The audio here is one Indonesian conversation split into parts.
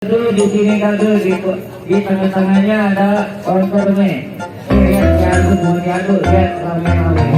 Di sini kaldu di tengah-tengahnya ada konturnya. Lihat diaduk, lihat ramai-ramai.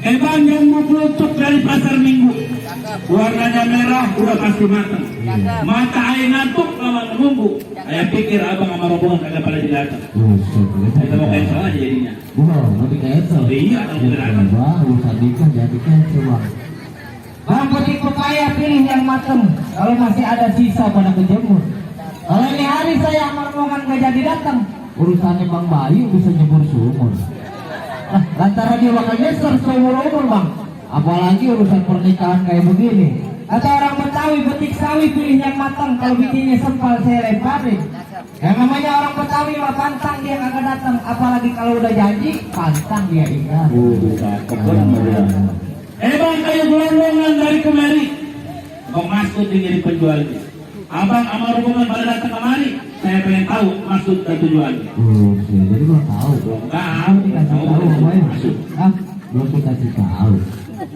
Ebang yang mau kelutuk dari pasar minggu, warnanya merah udah pasti matang. Mata air ngantuk lama menunggu. Saya pikir abang sama rombongan kagak pada datang. Kita mau cancel aja jadinya. Nanti cancel. Iya, kalau datang. Urusan nikah jadi cancel bang. Bang petik pepaya pilih yang matang. Kalau masih ada sisa pada kejemur. Kalau ini hari saya sama rombongan gak jadi datang. Urusannya Bang Bayu bisa nyebur sumur. Lantaran dia bakal nyesel seumur-umur bang. Apalagi urusan pernikahan kayak begini. Kata orang Betawi, petik sawi pilih yang matang. Kalau bikinnya sempal saya lemparin. Yang namanya orang Betawi mah pantang dia kagak datang. Apalagi kalau udah janji, pantang dia ingat. Ebang kayak gelondongan dari kemari. Bang Masud jadi penjualnya. Abang sama rombongan pada datang kemari. Saya pengen tahu maksud dan tujuannya. Jadi belum tahu. Tahu, Dikasih tahu apa ya? Hah? Belum dikasih tahu.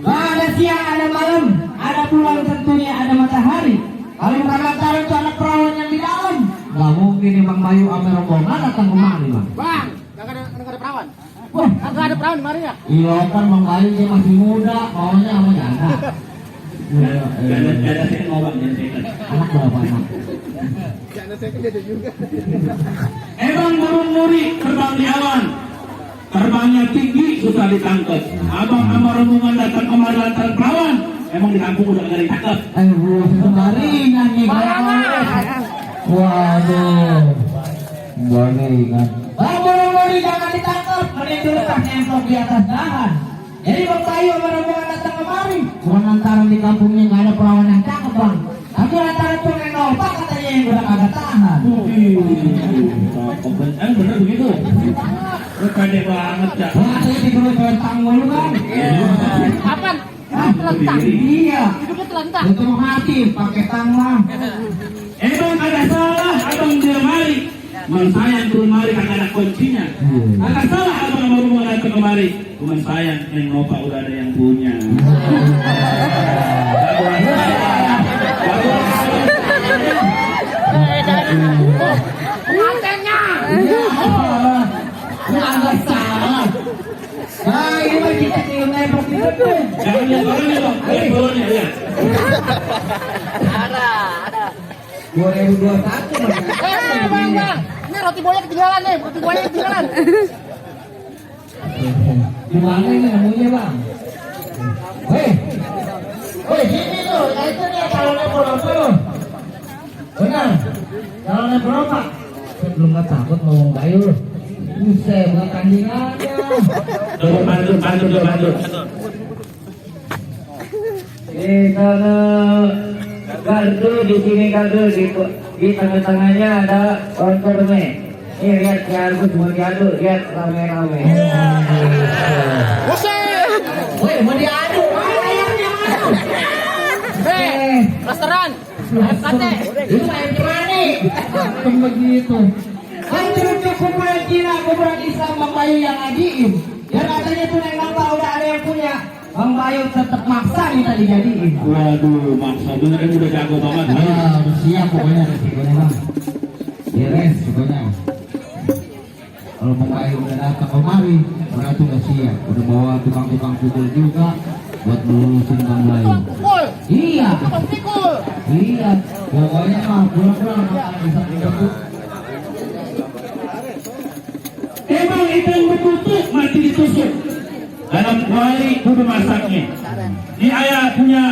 Ada siang, ada malam, ada bulan tentunya, ada matahari. Kalau bukan lantaran itu anak perawan yang di dalam. Gak mungkin nih Bang Bayu sama rombongan datang kemari bang. Bang, nggak ada perawan. Wah, nggak ada perawan kemarin ya? Iya kan Bang Bayu dia masih muda, maunya sama janda. Ada saya ngomong dan saya Anak berapa anak? Jangan saya kerja juga. Ebang burung muri terbang di awan. Terbangnya tinggi susah ditangkap. Abang sama rombongan datang kemari lantaran perawan. Emang di kampung udah gak ditangkap. Belum sembaringan nih. Waduh. Baringan. Buru-buru jangan ditangkap, mending dulu kan nempel di atas dahan. Jadi Bang Bayu sama rombongan datang kemari. Bukan lantaran di kampungnya nggak ada perawan yang cakep bang. Tapi lantaran pengen nolpak katanya yang udah kagak tahan. Bener begitu. Lu pede banget ya. Wah, saya disuruh telentang mulu kan. Kapan? Ah, Telentang. Iya. Hidupnya telentang. Itu mati pakai tanglah. Ebang ada salah, abang dia mari. Cuman sayang turun mari kagak ada kuncinya. Agak salah abang sama rombongan datang kemari. Cuman sayang Neng Nova udah ada yang punya. Pengantinnya. Agak salah. Nah, ini mah kita tinggal nempel di situ. Jangan lihat orangnya bang, lihat bolanya ya. 2021 Bang. Ini roti boya ketinggalan nih, roti boya ketinggalan. Gimana ini nemunya bang? Hei, sini tuh, nah itu dia calonnya berapa? Benar, calonnya berapa? Saya belum nggak takut ngomong Bayu. Buset, bukan tandingannya. Bantu. Kalau kaldu di sini kaldu di tengah-tengahnya ada konturnya. Ini lihat diaduk, mau diaduk, lihat ramai-ramai. Buset. Woi, mau diaduk, ayamnya mana? Restoran. FKT. Itu ayam cerani. Kan begitu. Kan cukup kumpulan Cina, kumpulan Islam Bang Bayu yang ngajiin. Ya katanya tuh Neng Nova udah ada yang punya. Bang Bayu tetap maksa minta dijadiin. Waduh, maksa bener ini udah jago banget. Udah siap pokoknya resikonya bang. Beres pokoknya. Kalau Bang Bayu udah datang kemari, orang itu udah siap. Udah bawa tukang-tukang pukul juga buat melurusin Bang Bayu. Pukul. Iya, Tukang pikul. iya. Pokoknya mah pulang-pulang makan bisa dikepuk. Emang ikan berkutuk mati ditusuk. Dalam kuali kudu masaknya. Di ayah punya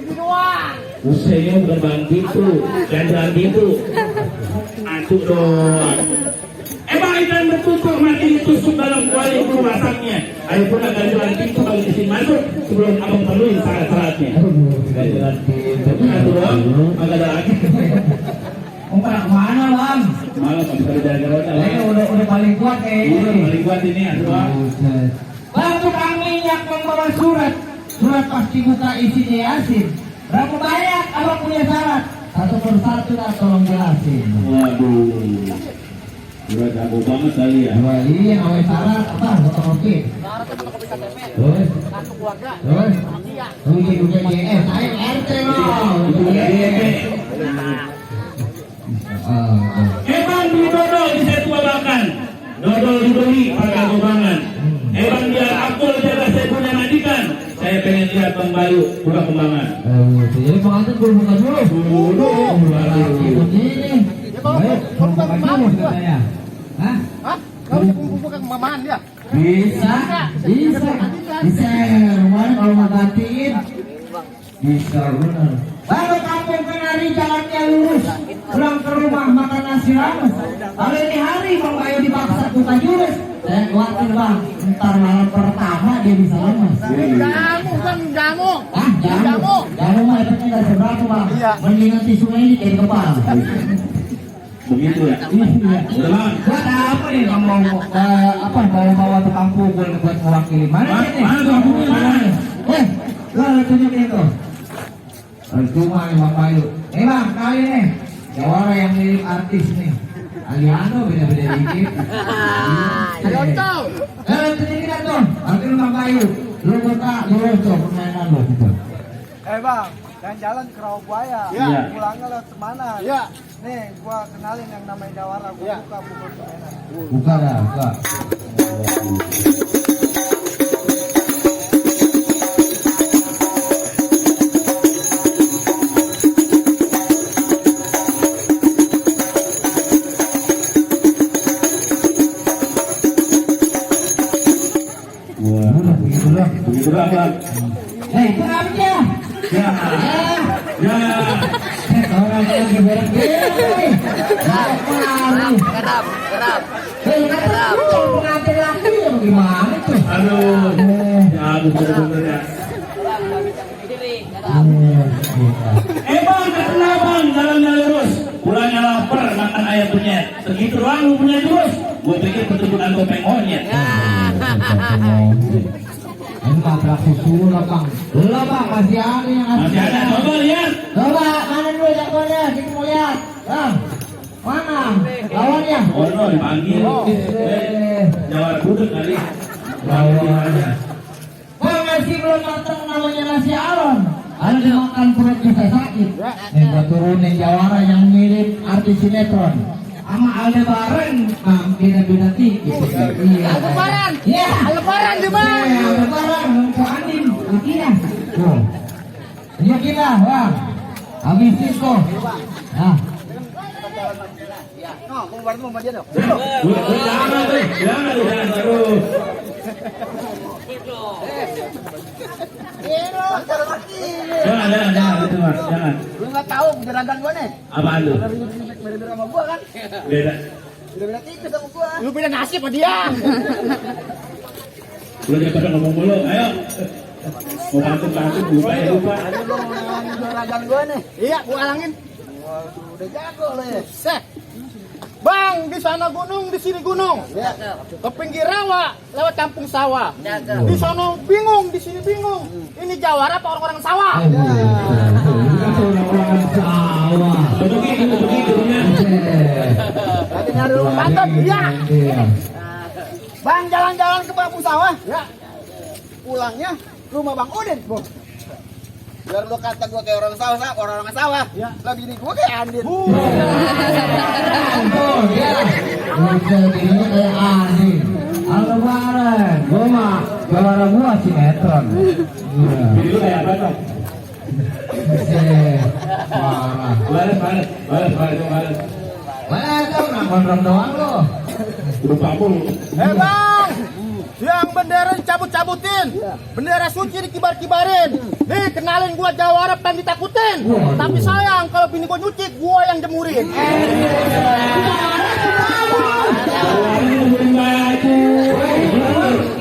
Ini doang. Buset. senyum bukan bang gitu, jangan gitu. Aduh dong. Emang ikan bertutur mati ditusuk dalam kuali itu masaknya. Ayo pula ganjalan pintu kalau izin masuk sebelum abang perluin syarat-syaratnya. Ganjalan pintu. Aduh dong, agak ada lagi. Pada kemana bang? Malah kamu bisa jaga-jaga Ini udah paling kuat kayaknya. Udah paling kuat ini, aduh bang. Bang, tukang minyak membawa surat. Surat pasti buka isinya Yasin. Berapa banyak? Abang punya syarat. Satu persatu dah tolong jelasin. Waduh. Udah jago banget kali ya. Dua iya, awal syarat apa? Fotokopi. Syaratnya fotokopi KTP, Terus, kartu keluarga, terus. iya. Udah JS, saya RT loh. Emang beli dodol di saya tua bahkan. Dodol dibeli pakai gobangan. Emang biar Abdul jaga saya punya majikan. Saya pengen lihat Bang Bayu buka kembangan. Jadi pengantin belum buka dulu. Dulu. Begini. Ya kalau kamu bukan kemahan juga. Hah? Hah? Kamu bukan kemahan dia? Bisa. Kemarin kalau mau gantiin bisa benar. Baru kampung Kenari jalannya lurus, pulang ke rumah makan nasi rames. Kalau ini hari Bang Bayu dipaksa buka jurus, saya khawatir bang, ntar malam pertama dia bisa lemas. Jamu kan jamu. Ah, jamu mah efeknya dari seberapa bang? Iya. Mendingan tisu ini jadi kepala. Begitu ya. Iya. Udah bang. Buat apa nih bang mau bawa tukang pukul buat mewakili? Mana ini? Mana tukang pukul? Mana? Lah tunjukin itu. Cuma nih Bang Bayu. Bang, kali nih Jawara yang mirip artis nih. Aliano beda-beda dikit. Yontol. Tunjukin tuh. Arti lu Bang Bayu. Lu buka dulu tuh permainan lu gitu. Bang, jalan-jalan ke Rawabuaya. Iya. Pulangnya lewat kemana? Iya. Nih, gua kenalin yang namanya Jawara. Gua Iya. buka buku permainan. Buka dah, buka. Begitu lah bang. Itu apa dia? Ya. Ya. Orang lagi beres-beres nih. Gerap. Kata pengantin laki yang gimana tuh? Aduh. Ya, bener-bener ya. Bang, kenapa bang? Jalannya lurus. Pulangnya lapar, makan ayam penyet. Segitu doang lu punya jurus. Gue pikir pertunjukan topeng monyet. Ini tabrak susu lah bang. Lah bang, masih ada yang Masih ada, coba lihat. Coba, mana dulu jagoannya? Kita mau lihat. Bang, mana? Lawannya? Oh no, dipanggil. Jawara budek kali. Lawannya. Bang, masih belum matang namanya nasi alon. Ada dimakan perut bisa sakit. Nih, gua turunin Jawara yang mirip artis sinetron. Sama Aldebaran, beda-beda tipis. Iya. Aldebaran. Iya. Aldebaran di mana? Aldebaran, ke Andin, Akina. Tuh. Ini kita, bang. Habisin tuh. Nah. No, mau bareng sama dia dong. Jangan terus. Pacaran lagi. Jangan, itu mas, jangan. Lu nggak tahu juragan gua nih. Apaan lu? Beda-beda sama gua kan. Beda. Beda-beda tipis sama gua. Lu beda nasib sama dia. Lu jangan pada ngomong mulu, ayo. Mau bantu, lupa ya lupa. Aduh, lu mau ngalangin juragan gua nih. Iya, gua alangin. Waduh, udah jago lu ya. Seh. Bang, di sana gunung, di sini gunung. Ya. Ke pinggir rawa, lewat kampung sawah. Di sana bingung, di sini bingung. Ini Jawara apa orang-orang sawah? Orang-orang sawah. Begitu ya. Lagi nyari rumah Mantap, iya. Bang, jalan-jalan ke kampung sawah. Ya. Pulangnya ke rumah Bang Udin, Bu. Biar lu kata gua kayak orang sawah, orang sawah. Ya. Lagi ini gua kayak Andin. Ini kayak Andin. Aldebaran, gua mah Jawara gua sinetron. Jadi lu kayak apa dong? Parah. Balik. Mana dong, nangkon doang lo. Udah pampul. Bang. Yang bendera dicabut-cabutin, bendera suci dikibar-kibarin. Nih kenalin gua Jawara pengen ditakutin. Tapi sayang kalau bini gua nyuci, gua yang jemurin.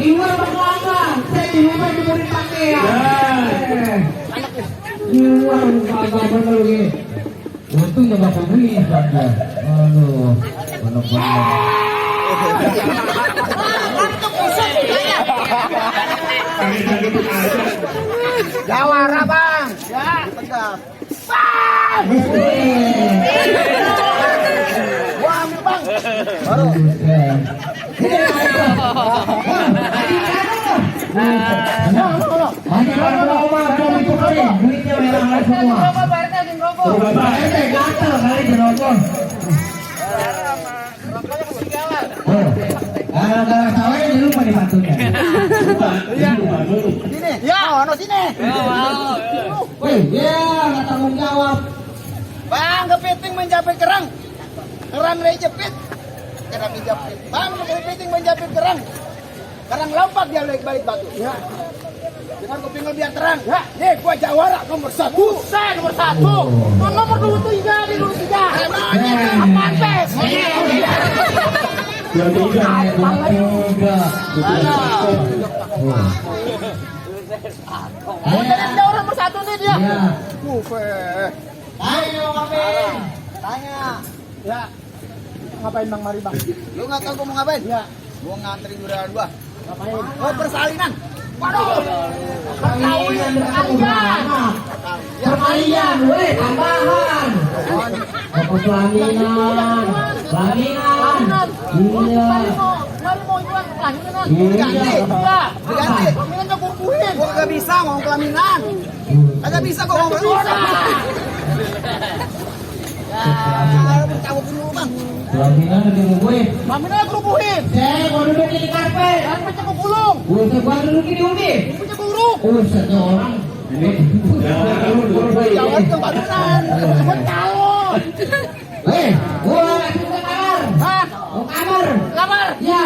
Iwan berkelakar, saya di rumah jemurin pakaian. Iwan kagak bener gini. Untung nggak bakal beli saja. Aduh, bener-bener. Jawara bang, ya tegap. Gua ambil bang. Baru. Duitnya merah semua. Gatel kali jerokon. Gara-gara sawahnya dia lupa dibantunya. Sini, ya, ono sini. Wih, ya nggak tanggung jawab. Bang, kepiting menjepit kerang. Kerang dijepit. Kerang dijepit. Bang, kepiting menjepit kerang. Kerang lompat dia balik batu. Ya, Dengan kuping lebih terang. ya. Nih, gua Jawara nomor 1. Saya nomor 1. Nomor 2 tuh tiga di nomor 3. Apaan pes? Oh, jadi Jawara nomor 1 nih dia. Ya. Ayo, ngapain? Tanya. Ya. Ngapain Bang Mari Bang? Lu nggak tahu gua mau ngapain? Ya. Gua nganterin juran gua. Ngapain? Oh, persalinan. Waduh. Perkalian perkalian, weh tambahan. Apa pelaminan? Pelaminan. Iya. Mari mau jual pelaminan. Iya. Iya. Diganti. Pelaminan kumpulin. Gua kagak bisa ngomong pelaminan. Kagak bisa gua ngomong orang. Cabut dulu, Bang. Pelaminan lebih gue. Pelaminan kerubuhin. Saya mau duduk di karpet. Dan pecah ke gulung. Gue gua duduk di ubi. Pecah ke uruk. Satu orang. Jangan ke bangunan. Gua calon. Hei, gua masuk ke kamar. Hah? Mau kamar. Kamar. Ya.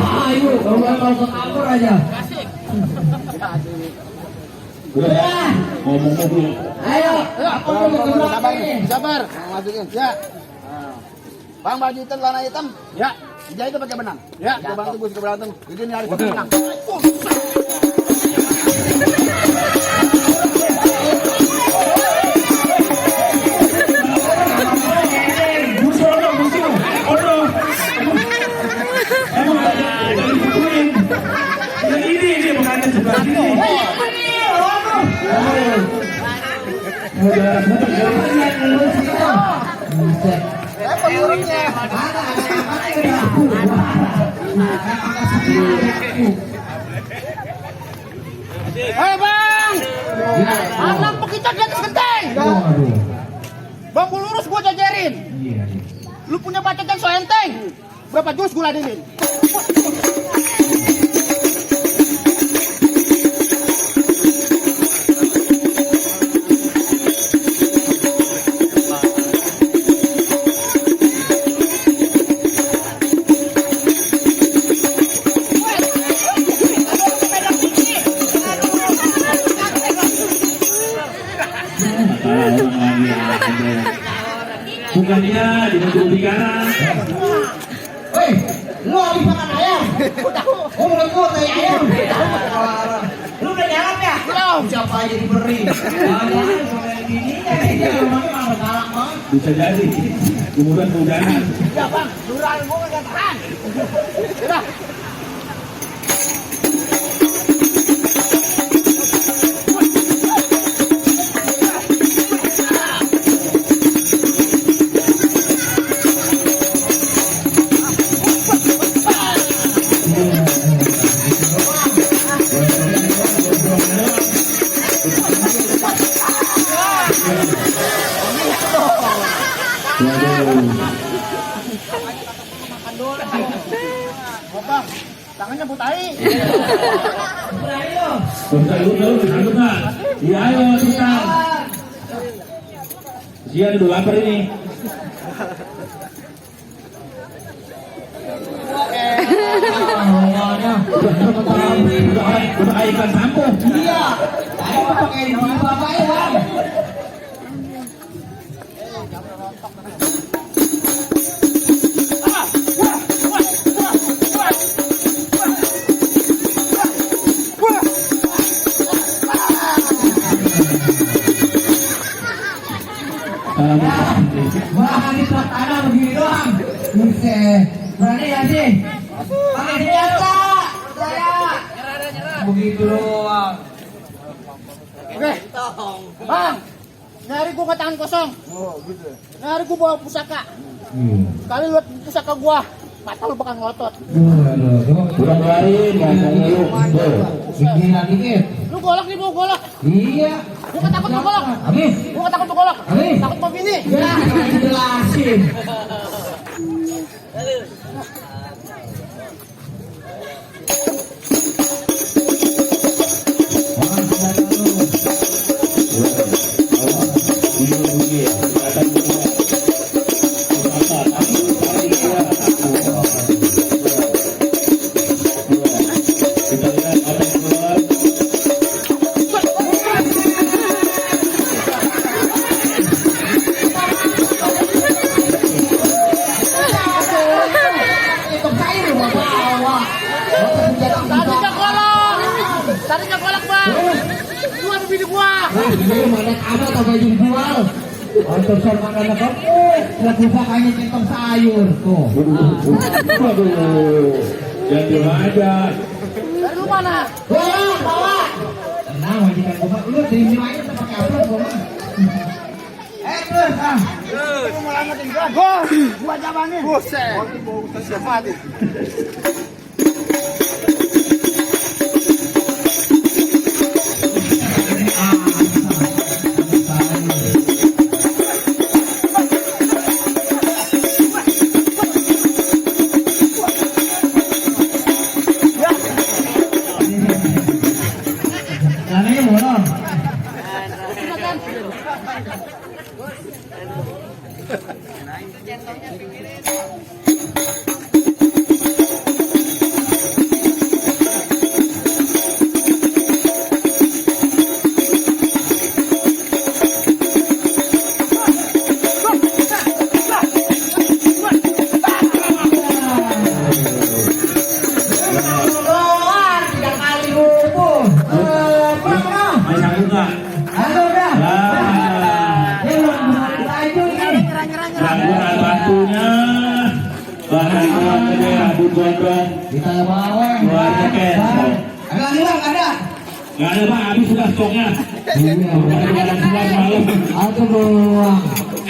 Ayo, kalau mau ke kamar aja. Asik. Ya. Ngomong dulu. Ayo, aku mau ke Sabar, ini. sabar. Masukin. Ya. Bang, baju hitam, celana hitam. Ya. Dijahit pakai benang. Ya. Gua bantu gue suka berantem. Jadi ini hari benang. Ini bukan sebelah sini. Buset. Pengurusnya. Hei bang. Anak kita di atas genteng. Waduh. Bambu lurus gua jajarin. Iya. Lu punya bacot yang so enteng. Berapa jurus gua ladenin? Bukan dia, dia mau bicara. Woi, lu habis makan ayam? Oh, bukan gua tanya ayam. Lu udah nyalap ya? Belum. Siapa aja diberi? Jangan sampai bininya dia rumahnya malah galak banget. Bisa jadi. Kemudian kehujanan. Ya bang, duran gua nggak tahan. Udah. Apa? Tangannya butai. Bentar dulu, bentar. Iya, ayo, bentar. Sian udah lapar ini. ya. Udah kayak ikan sampo. Iya. Ayo pakai di bapak ya, Bang. Wah, ini truk tanah begini doang. Buset. Berani ya sih? Pakai senjata. Saya. Begitu doang. Oke. Bang, nyari gua ke tangan kosong. Nyari gua bawa pusaka. Kali lihat pusaka gua, mata lu bakal ngotot. Udah keluarin, Gila dikit. Lu golok nih, mau golok. Iya. Gua takut mau golok. Habis. Gua takut mau golok. Habis. Takut mau bini. Ya, jelasin. Tadinya golok. Tadinya golok, Bang. Gua sama bini gua. Ini mana ada atau baju jual? Untuk sorban anak kamu, lagu pakainya centong sayur tuh. Waduh, jadi aja. Dari lu mana? Bawa. Tenang, majikan gua, lu terima aja pakai apa gua? Terus ah. Lu mau lamatin gua jawabannya. Buset. Siapa mati? Caranya bolong. Keluar 3 kali rubuh. Masang buka. Aduh dah. Lah. Ini belum baju ini. Gangguan bantunya. Bahan gede, abu gondrong. Kita bawa. Keluarnya cancel. Ada lagi bang, ada. Gak ada bang, habis sudah stoknya. Udah malam. Aduh doang.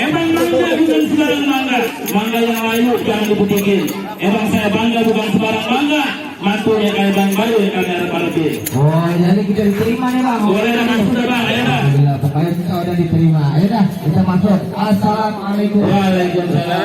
Emang mangga bukan sembarang mangga. Mangga yang layu jangan dibutikin. Emang saya bangga bukan sembarang mangga. Mantunya kayak Bang Bayu yang kami harap-harapin. Oh, jadi kita diterima nih bang. Boleh dah masuk dah bang, ayo dah. Alhamdulillah, pokoknya kita udah diterima. Ayo dah, kita masuk. Assalamualaikum. Waalaikumsalam.